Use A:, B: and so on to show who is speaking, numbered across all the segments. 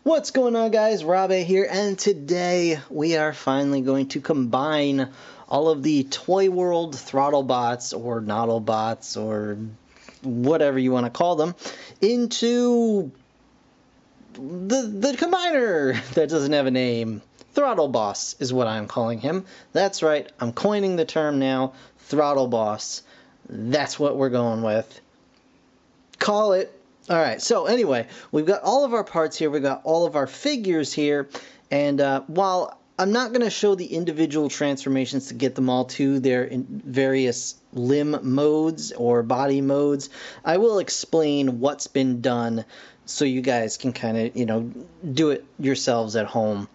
A: What's going on, guys? Robe here, and today we are finally going to combine all of the Toyworld Throttlebots or Nautilbots or whatever you want to call them into the combiner that doesn't have a name. Throttleboss is what I'm calling him. That's right, I'm coining the term now, Throttleboss. That's what we're going with. Call it. Alright, so anyway, we've got all of our parts here, we've got all of our figures here, and while I'm not going to show the individual transformations to get them all to their various limb modes or body modes, I will explain what's been done so you guys can kind of, do it yourselves at home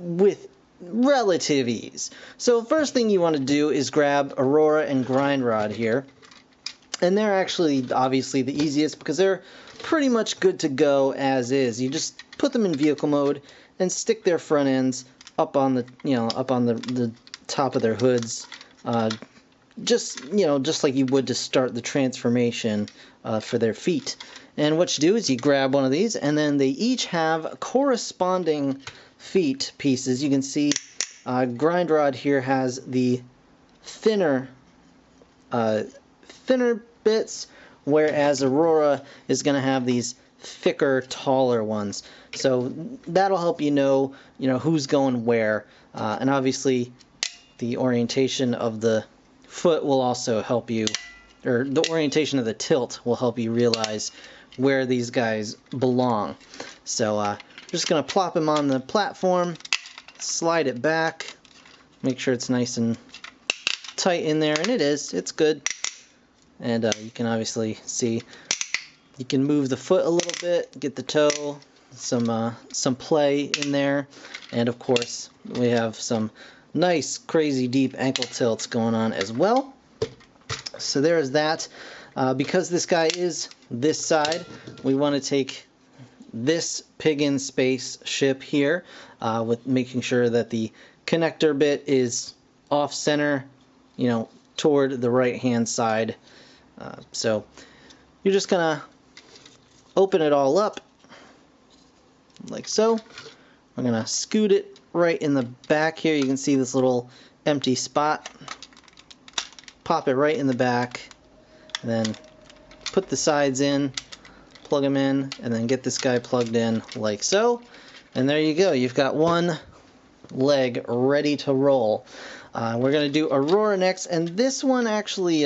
A: with relative ease. So first thing you want to do is grab Aurora and Grindrod here. And they're actually obviously the easiest because they're pretty much good to go as is. You just put them in vehicle mode and stick their front ends up on the the top of their hoods, just like you would to start the transformation for their feet. And what you do is you grab one of these, and then they each have corresponding feet pieces. You can see Grindrod here has the thinner bits, whereas Aurora is going to have these thicker, taller ones. So that'll help you know who's going where, and obviously the orientation of the foot will also help you, or the orientation of the tilt will help you realize where these guys belong. So I'm just going to plop them on the platform, slide it back, make sure it's nice and tight in there, and it's good. And you can obviously see you can move the foot a little bit, get the toe, some play in there, and of course we have some nice crazy deep ankle tilts going on as well. So there's that. Because this guy is this side, we want to take this pig in space ship here, with making sure that the connector bit is off center, toward the right hand side. So you're just gonna open it all up like so. We're gonna scoot it right in the back here. You can see this little empty spot. Pop it right in the back, and then put the sides in, plug them in, and then get this guy plugged in like so. And there you go. You've got one leg ready to roll. We're gonna do Aurora next, and this one actually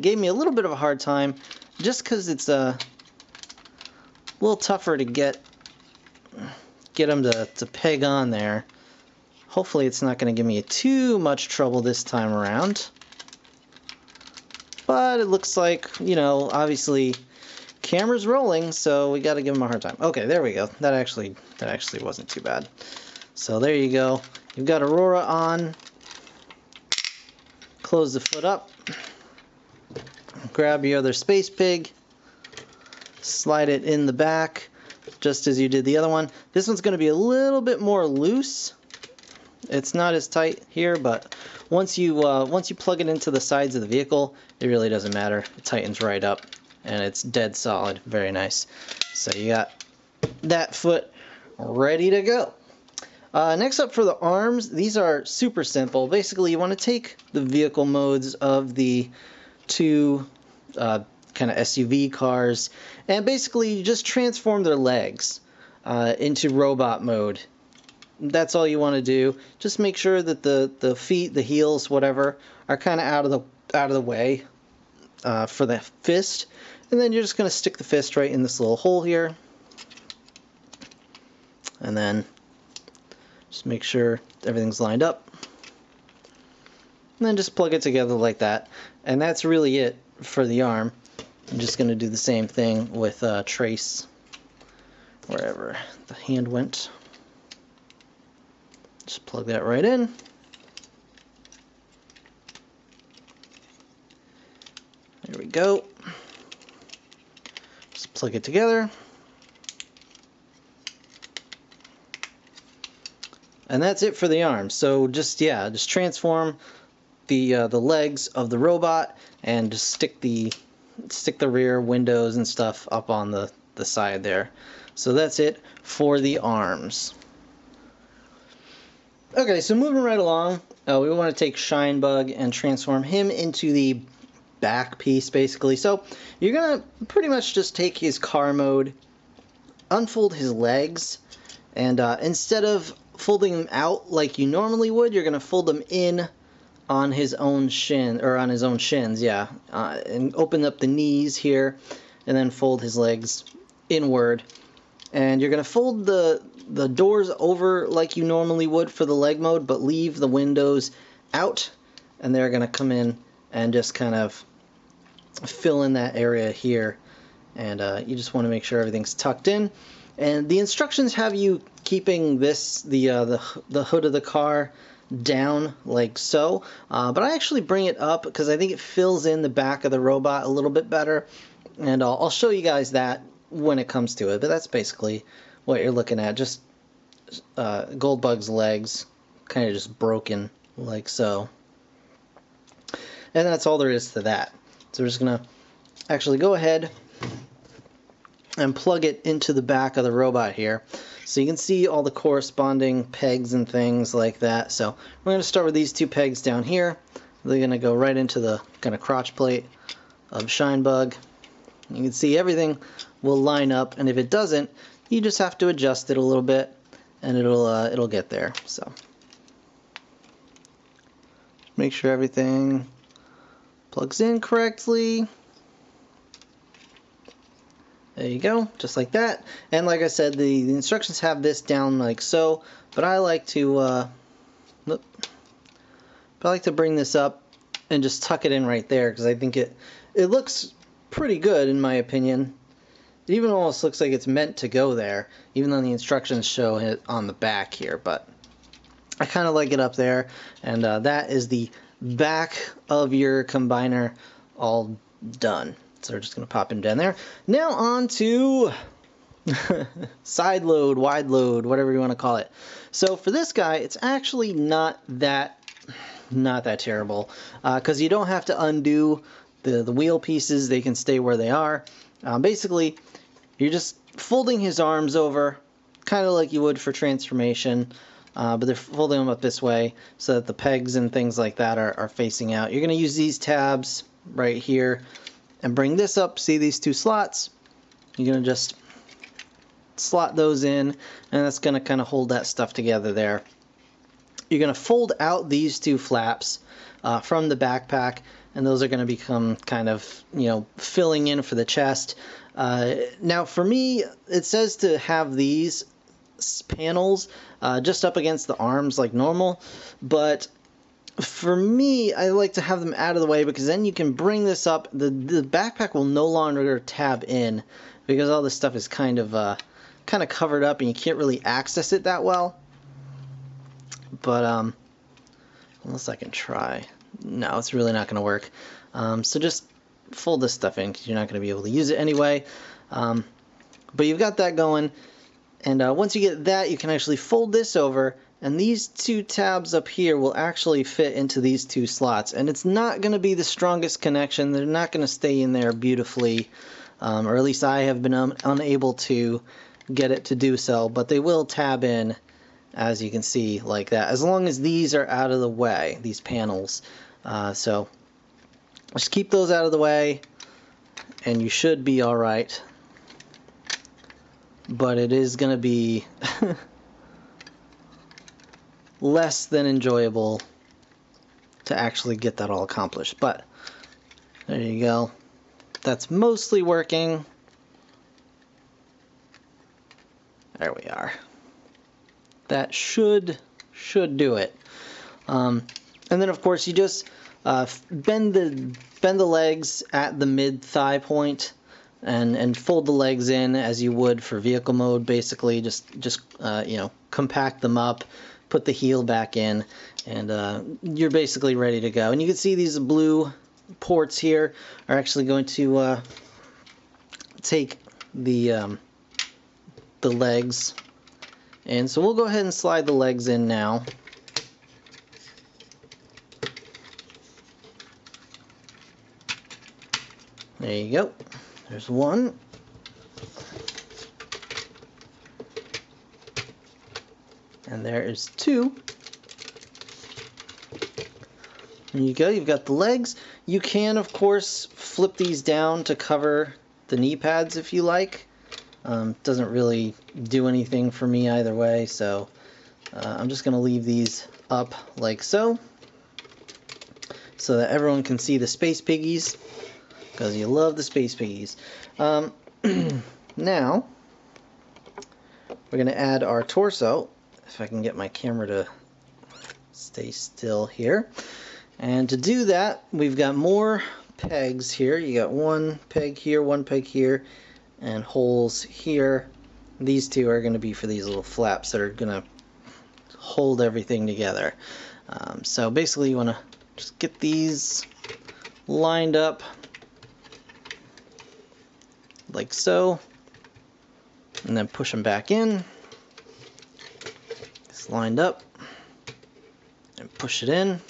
A: gave me a little bit of a hard time just because it's a little tougher to get them to peg on there. Hopefully it's not going to give me too much trouble this time around. But it looks like, obviously camera's rolling, so we got to give them a hard time. Okay, there we go. That actually wasn't too bad. So there you go. You've got Aurora on. Close the foot up. Grab your other space pig, slide it in the back just as you did the other one. This one's going to be a little bit more loose. It's not as tight here, but once you plug it into the sides of the vehicle, it really doesn't matter. It tightens right up and it's dead solid. Very nice. So you got that foot ready to go. Next up for the arms, these are super simple. Basically, you want to take the vehicle modes of the two kind of SUV cars, and basically you just transform their legs into robot mode. That's all you want to do. Just make sure that the feet, the heels, whatever, are kind of out of the way for the fist, and then you're just going to stick the fist right in this little hole here, and then just make sure everything's lined up. And then just plug it together like that. And that's really it for the arm. I'm just going to do the same thing with trace wherever the hand went. Just plug that right in. There we go. Just plug it together. And that's it for the arms. So just transform the legs of the robot and just stick the rear windows and stuff up on the side there. So that's it for the arms. Okay, so moving right along, we want to take Shinebug and transform him into the back piece, basically. So you're going to pretty much just take his car mode, unfold his legs, and instead of folding them out like you normally would, you're going to fold them in on his own shin, or on his own shins, yeah. And open up the knees here, and then fold his legs inward. And you're going to fold the doors over like you normally would for the leg mode, but leave the windows out, and they're going to come in and just kind of fill in that area here. And you just want to make sure everything's tucked in. And the instructions have you keeping this, the hood of the car down like so, but I actually bring it up because I think it fills in the back of the robot a little bit better, and I'll show you guys that when it comes to it. But that's basically what you're looking at, just Goldbug's legs kind of just broken like so, and that's all there is to that. So we're just gonna actually go ahead and plug it into the back of the robot here. So you can see all the corresponding pegs and things like that. So we're going to start with these two pegs down here. They're going to go right into the kind of crotch plate of Shinebug. You can see everything will line up, and if it doesn't, you just have to adjust it a little bit, and it'll get there. So make sure everything plugs in correctly. There you go, just like that. And like I said, the instructions have this down like so, but I like to bring this up and just tuck it in right there, because I think it looks pretty good in my opinion. It even almost looks like it's meant to go there, even though the instructions show it on the back here. But I kind of like it up there, and that is the back of your combiner all done. So we're just going to pop him down there. Now on to side load, wide load, whatever you want to call it. So for this guy, it's actually not that terrible, because you don't have to undo the wheel pieces. They can stay where they are. Basically, you're just folding his arms over, kind of like you would for transformation, but they're folding them up this way so that the pegs and things like that are facing out. You're going to use these tabs right here and bring this up. See these two slots? You're going to just slot those in, and that's going to kind of hold that stuff together there. You're going to fold out these two flaps from the backpack, and those are going to become kind of, filling in for the chest. Now for me, it says to have these panels just up against the arms like normal, but for me, I like to have them out of the way, because then you can bring this up. The backpack will no longer tab in, because all this stuff is kind of covered up, and you can't really access it that well. But unless I can try, no, it's really not going to work. So just fold this stuff in, because you're not going to be able to use it anyway. But you've got that going, and once you get that, you can actually fold this over. And these two tabs up here will actually fit into these two slots. And it's not going to be the strongest connection. They're not going to stay in there beautifully. Or at least I have been unable to get it to do so. But they will tab in, as you can see, like that. As long as these are out of the way, these panels. So just keep those out of the way, and you should be alright. But it is going to be less than enjoyable to actually get that all accomplished. But there you go. That's mostly working. There we are. That should do it. And then of course you just bend the legs at the mid thigh point, and fold the legs in as you would for vehicle mode. Basically, just compact them up, put the heel back in, and you're basically ready to go. And you can see these blue ports here are actually going to take the legs. And so we'll go ahead and slide the legs in now. There you go. There's one. And there is 2. There you go, you've got the legs. You can, of course, flip these down to cover the knee pads if you like. Doesn't really do anything for me either way, so I'm just going to leave these up like so that everyone can see the Space Piggies, because you love the Space Piggies. Now, we're going to add our torso, if I can get my camera to stay still here. And to do that, we've got more pegs here. You got 1 peg here, 1 peg here, and holes here. These 2 are going to be for these little flaps that are going to hold everything together. So basically you want to just get these lined up like so, and then push them back in. It's lined up, and push it in.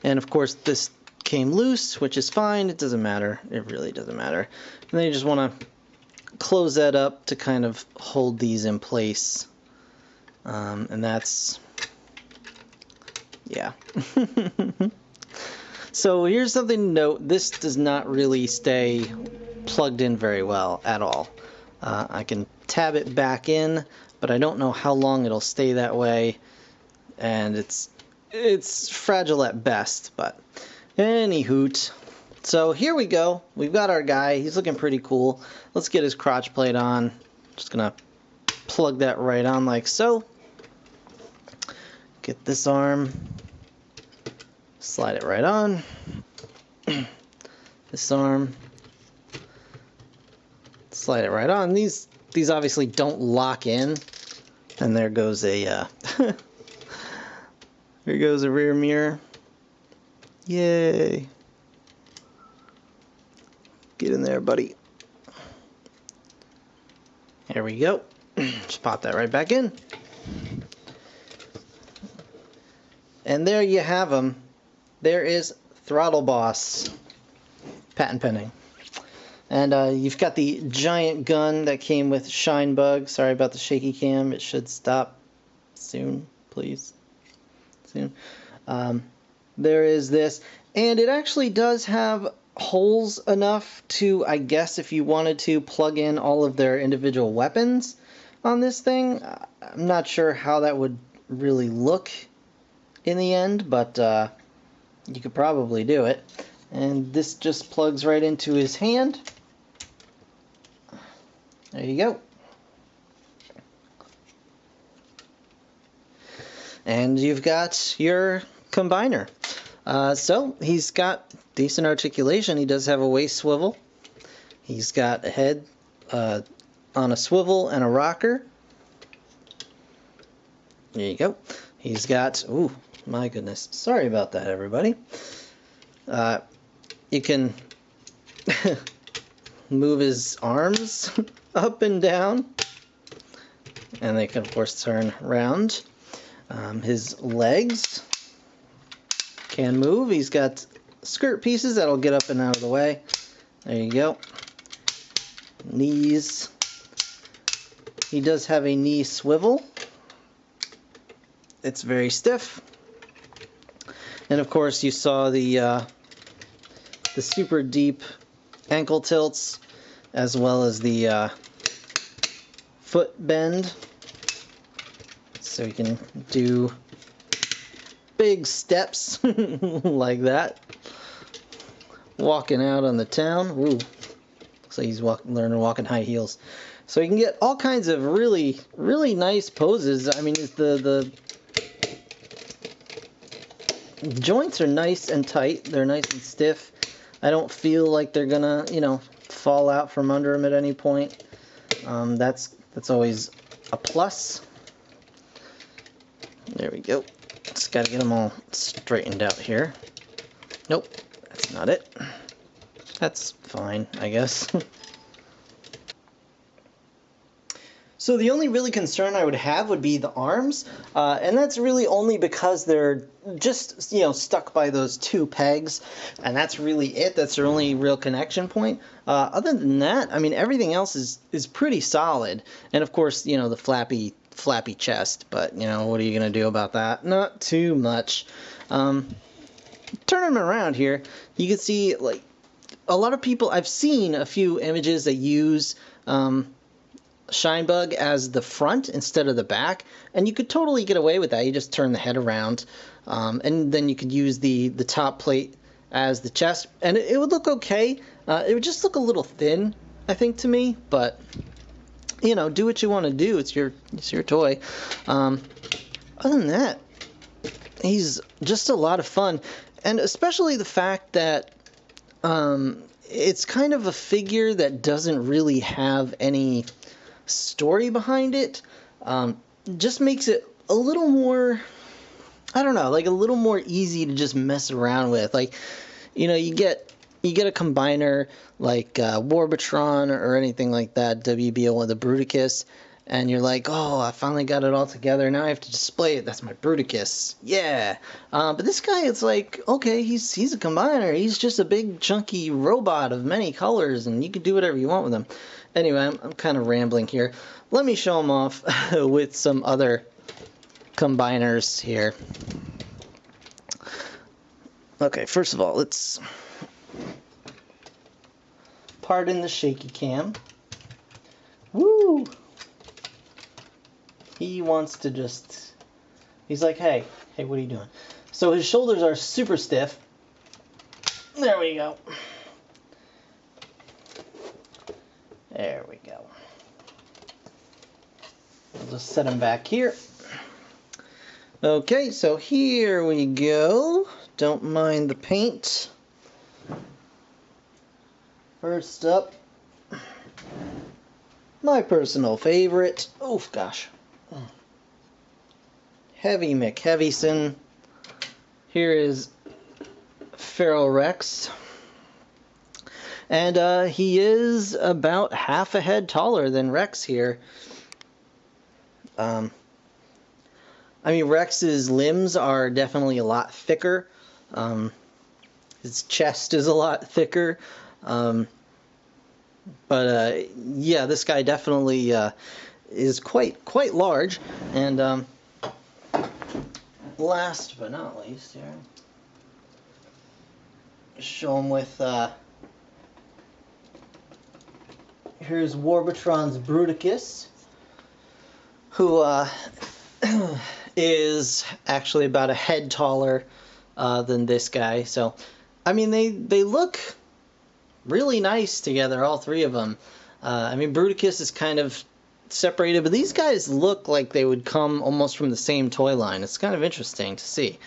A: And of course this came loose, which is fine, it doesn't matter, it really doesn't matter. And then you just want to close that up to kind of hold these in place. And that's, yeah. So here's something to note, this does not really stay plugged in very well at all. I can tab it back in, but I don't know how long it'll stay that way, and it's fragile at best, but any hoot. So here we go. We've got our guy. He's looking pretty cool. Let's get his crotch plate on. Just gonna plug that right on like so. Get this arm. Slide it right on. This arm. Slide it right on. These obviously don't lock in. And there goes a here goes a rear mirror. Yay. Get in there, buddy. There we go. Just pop that right back in. And there you have them. There is Throttleboss. Patent pending. And you've got the giant gun that came with Shine Bug. Sorry about the shaky cam. It should stop soon, please. Soon. There is this, and it actually does have holes enough to, I guess, if you wanted to, plug in all of their individual weapons on this thing. I'm not sure how that would really look in the end, but you could probably do it. And this just plugs right into his hand. There you go. And you've got your combiner. So he's got decent articulation. He does have a waist swivel. He's got a head on a swivel and a rocker. There you go. He's got, ooh, my goodness. Sorry about that, everybody. You can move his arms up and down, and they can, of course, turn around. His legs can move. He's got skirt pieces that'll get up and out of the way. There you go. Knees. He does have a knee swivel. It's very stiff. And of course you saw the super deep ankle tilts, as well as the foot bend. So you can do big steps like that. Walking out on the town. Ooh. Looks like he's learning to walk in high heels. So you can get all kinds of really, really nice poses. I mean, the joints are nice and tight. They're nice and stiff. I don't feel like they're gonna, you know, fall out from under them at any point. That's always a plus. There we go. Just gotta get them all straightened out here. Nope, that's not it. That's fine, I guess. So the only really concern I would have would be the arms, and that's really only because they're just, you know, stuck by those two pegs, and that's really it. That's their only real connection point. Other than that, I mean, everything else is pretty solid, and of course, you know, the flappy chest. But you know, what are you gonna do about that? Not too much. Turning them around here, you can see like a lot of people. I've seen a few images that use Shinebug as the front instead of the back, and you could totally get away with that. You just turn the head around, and then you could use the top plate as the chest, and it would look okay. It would just look a little thin, I think, to me, but you know, do what you want to do. It's your toy. Other than that, he's just a lot of fun, and especially the fact that it's kind of a figure that doesn't really have any story behind it. Just makes it a little more, I don't know, like a little more easy to just mess around with. Like, you know, you get a combiner like Warbatron or anything like that, WBO with a Bruticus, and you're like, oh, I finally got it all together. Now I have to display it. That's my Bruticus. Yeah. But this guy, it's like, okay, he's a combiner. He's just a big chunky robot of many colors, and you can do whatever you want with him. Anyway, I'm kind of rambling here. Let me show him off with some other combiners here. Okay, first of all, let's pardon the shaky cam. Woo! He wants to just, he's like, hey, what are you doing? So his shoulders are super stiff. There we go. There we go. I'll just set him back here. Okay, so here we go. Don't mind the paint. First up, my personal favorite. Oh, gosh. Heavy McHeavyson. Here is Feral Rex. And he is about half a head taller than Rex here. I mean, Rex's limbs are definitely a lot thicker. His chest is a lot thicker. But yeah, this guy definitely is quite large. And last but not least, here, show him with. Here's Warbatron's Bruticus, who is actually about a head taller than this guy. So, I mean, they look really nice together, all three of them. I mean, Bruticus is kind of separated, but these guys look like they would come almost from the same toy line. It's kind of interesting to see.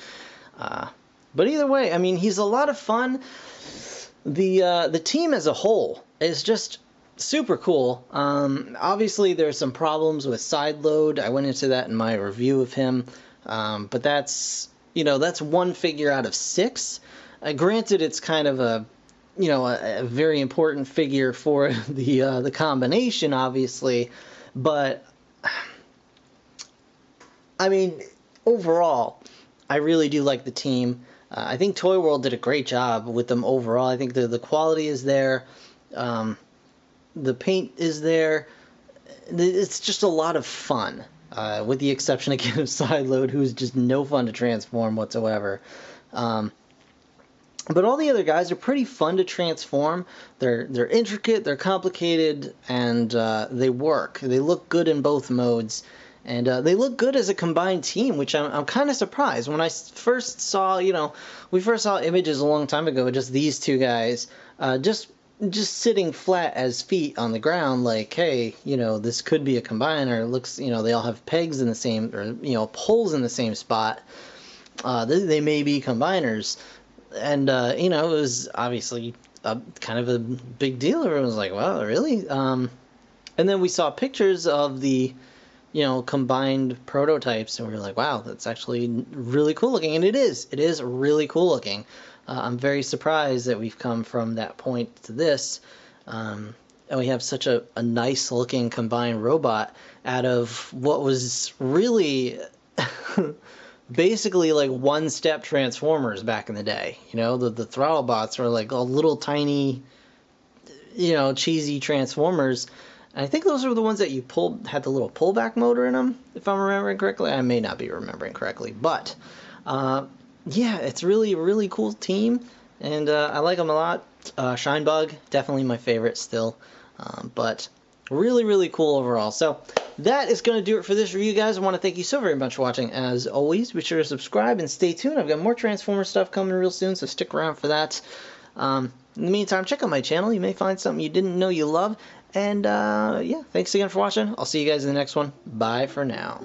A: But either way, I mean, he's a lot of fun. The team as a whole is just super cool. Obviously, there's some problems with side load. I went into that in my review of him. But that's, you know, that's one figure out of 6. Granted, it's kind of a, you know, a very important figure for the combination, obviously. But I mean, overall, I really do like the team. I think Toyworld did a great job with them overall. I think the quality is there. The paint is there. It's just a lot of fun, with the exception again of Sideload, who's just no fun to transform whatsoever. But all the other guys are pretty fun to transform. They're intricate, they're complicated, and they work. They look good in both modes, and they look good as a combined team, which I'm kind of surprised. When I first saw, you know, we first saw images a long time ago of just these two guys, just sitting flat as feet on the ground, like, hey, you know, this could be a combiner. It looks, you know, they all have pegs in the same, or, you know, poles in the same spot. They may be combiners. And, you know, it was obviously kind of a big deal. Everyone was like, wow, really? And then we saw pictures of the, you know, combined prototypes, and we were like, wow, that's actually really cool looking. And it is really cool looking. I'm very surprised that we've come from that point to this. and we have such a nice looking combined robot out of what was really basically like one-step Transformers back in the day. You know, the Throttlebots were like a little tiny, you know, cheesy Transformers. And I think those were the ones that you had the little pullback motor in them, if I'm remembering correctly. I may not be remembering correctly, but yeah, it's really cool team, and I like them a lot. Shinebug, definitely my favorite still, but really cool overall. So that is going to do it for this review, guys. I want to thank you so very much for watching. As always, be sure to subscribe and stay tuned. I've got more Transformer stuff coming real soon, so stick around for that. In the meantime, check out my channel. You may find something you didn't know you love. And yeah, thanks again for watching. I'll see you guys in the next one. Bye for now.